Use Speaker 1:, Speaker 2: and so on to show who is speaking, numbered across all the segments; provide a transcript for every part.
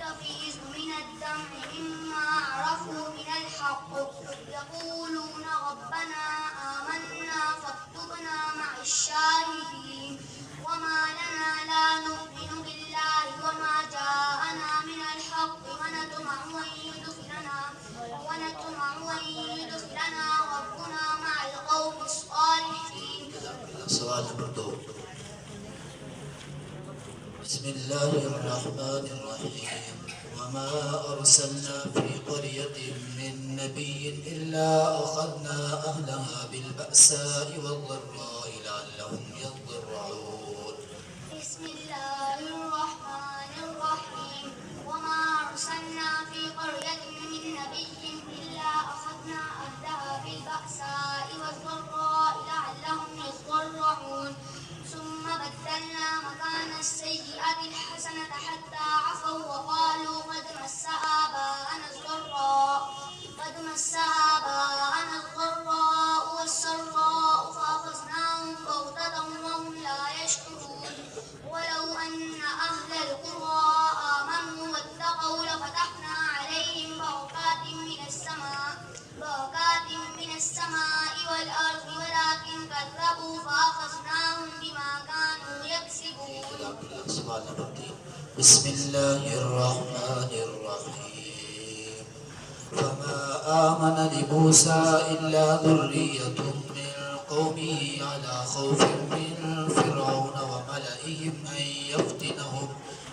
Speaker 1: تفيض من الدمع مما عرفوا من الحق يقولون ربنا آمنا فاكتبنا مع الشاهدين وما لنا لا نؤمن بالله وما جاءنا من الحق ونطمع أن يدخلنا ربنا مع القوم الصالحين.
Speaker 2: سؤال نمبر 2. بسم الله الرحمن الرحيم. وما أرسلنا في قرية من نبي إلا أخذنا أهلها بالبأساء والضراء لعلهم يضرعون.
Speaker 1: بسم الله الرحمن الرحيم. وما أرسلنا في قرية من نبي إلا أخذنا أهلها بالبأساء والضراء لعلهم يضرعون. ثم بدلنا مكان السيئة الحسنة حتى عفوا وقالوا قد مس آباءنا الضراء والسراء فأخذناهم بغتة وهم لا يشعرون. ولو أن أهل القرى آمنوا واتقوا لفتحنا عليهم بركات من السماء والأرض ولكن كذبوا فأخذناهم بما كانوا يكسبون.
Speaker 2: بسم الله الرحمن الرحيم. فما آمن لموسى إلا ذرية من قومه على خوف من فرعون وملئهم أن يفتنهم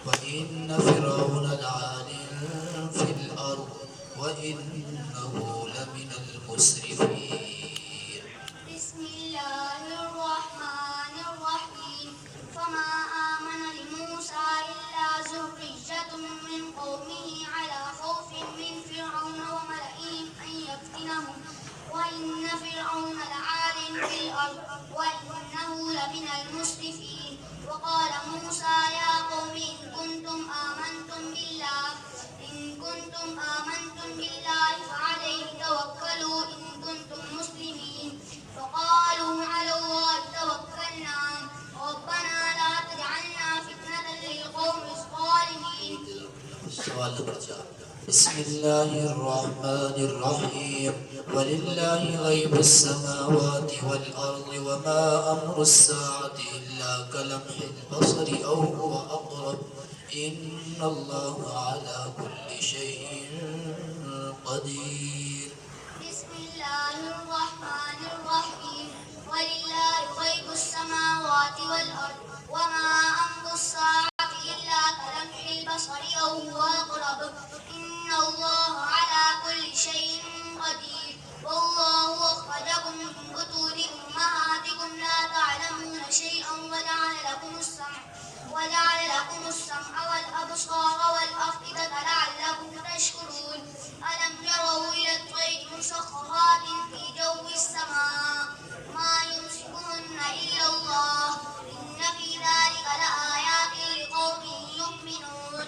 Speaker 2: وإن فرعون لعال في الأرض وإنه لمن المسرفين.
Speaker 1: بسم الله الرحمن الرحيم. فما آمن لموسى إلا ذرية من قومه على خوف من فرعون وملئهم أن يفتنهم وإن فرعون لعال في الأرض وإنه لمن المسرفين. وقال موسى يا قوم إن كنتم آمنتم بالله فعليه توكلوا إن كنتم مسلمين. فقالوا على الله توكلنا ربنا لا تجعلنا فتنة للقوم الظالمين.
Speaker 2: بسم الله الرحمن الرحيم. ولله غيب السماوات والأرض وما أمر الساعة إلا كلمح البصر أو هو أقرب إن الله على كل شيء قدير.
Speaker 1: بسم الله الرحمن الرحيم. ولله غيب السماوات والأرض وما أمر الساعة إلا كلمح البصر أو هو أقرب إن الله على كل شيء قدير. والله أخرجكم من بطون أمهاتكم لا تعلمون شيئا وجعل لكم السمع والأبصار والأفئدة لعلكم تشكرون. ألم يروا إلى الطير مسخرات في جو السماء ما يمسكهن إلا الله إن في ذلك لآيات لقوم يؤمنون.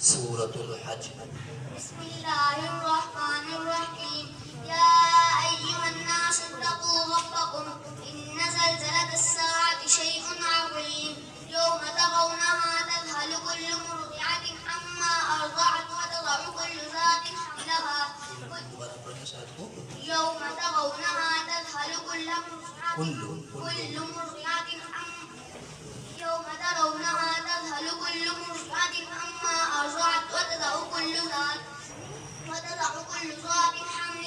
Speaker 2: سورة الحج.
Speaker 1: بسم الله الرحمن الرحيم. يا أيها الناس اتقوا ربكم إن زلزلة الساعة شيء عظيم يوم ترونها تذهل كل مرضعة عما أرضعت وتضع كل ذات حملها يوم ترونها تذهل كل مرضعة يوم ترونها تذهل كل مرضعة عما أرضعت وتضع كل ذات حمل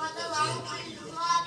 Speaker 1: وتضع كل ذات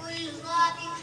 Speaker 1: كل ذات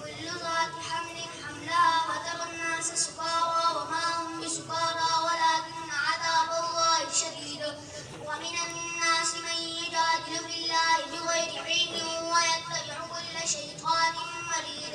Speaker 1: كل ذات حمل حملها وترى الناس سكارى وما هم بسكارى ولكن عذاب الله شديد ومن الناس من يجادل في الله بغير علم ويتبع كل شيطان مريد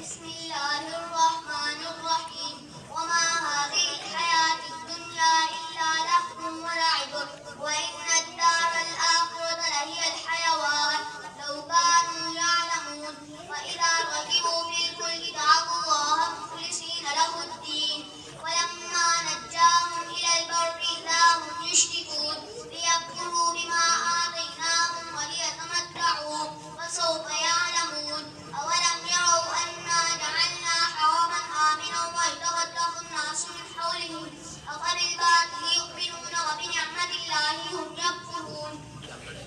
Speaker 1: بسم الله الرحمن الرحيم وما هذه الحياة الدنيا إلا لهو ولعب وإن الدار الآخرة لهي الحيوان لو كانوا يعلمون وإذا ركبوا في الفلك دعوا الله مخلصين له الدين ولما نجاهم إلى البر إذا هم يشركون ليكفروا بما آتيناهم وليتمتعوا فسوف يعلمون أولم يروا أنا جعلنا حرما آمنا ويتخطف الناس من حولهم أفبالباطل يؤمنون وبنعمة الله هم يكفرون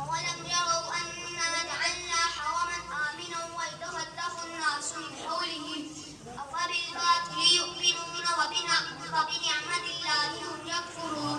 Speaker 1: أولم يروا أنا جعلنا حرما آمنا ويتخطف الناس من حولهم أفبالباطل يؤمنون وبنعمة الله هم يكفرون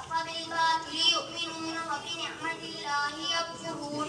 Speaker 1: أفبالباطل يؤمنون وبنعمة الله يكفرون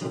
Speaker 2: 8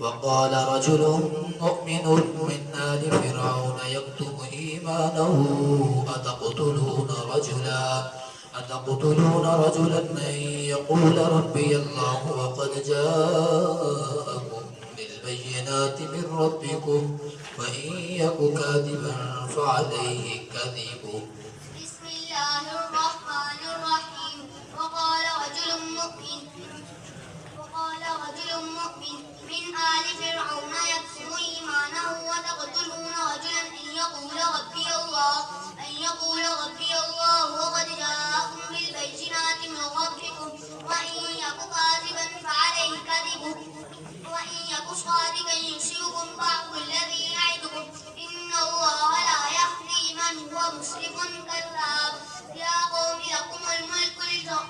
Speaker 2: وقال رجل مؤمن من آل فرعون يكتم إيمانه أتقتلون رجلا أن يقول ربي الله وقد جاءكم بالبينات من ربكم وإن يك كاذبا فعليه كذبه
Speaker 1: بسم الله الرحمن الرحيم وقال رجل مؤمن من آل فرعون يكتم إيمانه وتقتلون رجلا أن يقول ربي الله وقد جاءكم بالبينات من ربكم وإن يك كاذبا فعليه كذبه وإن يك صادقا يصيبكم بعض الذي يعدكم إن الله لا يهدي من هو مسرف كذاب يا قوم لكم الملك اليوم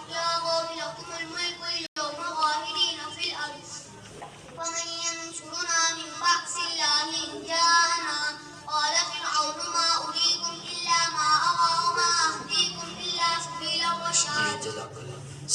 Speaker 1: ظاهرين في الأرض ومن ينصرنا من بأس الله إن جاءنا قال فرعون ما أريكم إلا ما أرى وما أهديكم إلا سبيل الرشاد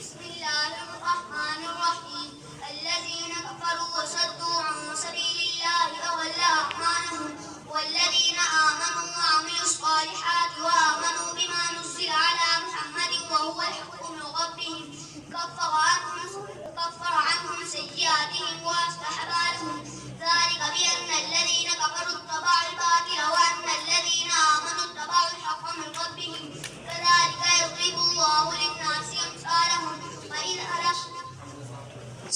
Speaker 1: بسم الله الرحمن الرحيم الذين كفروا وصدوا عن سبيل الله أضل أعمالهم والذين آمنوا وعملوا الصالحات وآمنوا بما نزل على محمد وهو الحق من ربهم كفر عنهم سيئاتهم وأصلح بالهم ذلك بأن الذين كفروا اتبعوا الباطل وأن الذين آمنوا اتبعوا الحق من ربهم كذلك يضرب الله للناس أمثالهم وإذ ألقوا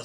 Speaker 2: 10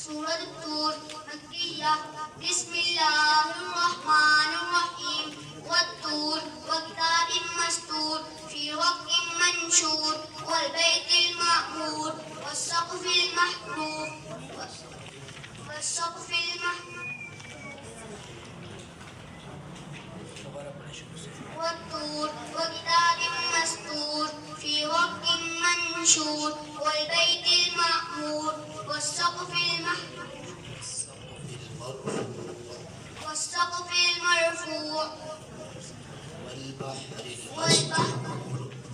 Speaker 1: سورة الطور مكية بسم الله الرحمن الرحيم والطور وكتاب مسطور في رق منشور والبيت المعمور والسقف المحفوظ والطور وكتاب مسطور في رق منشور والبيت المعمور والسقف المرفوع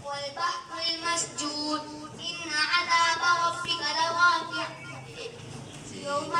Speaker 1: والبحر المسجود إن عذاب ربك لواقع يوم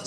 Speaker 2: 10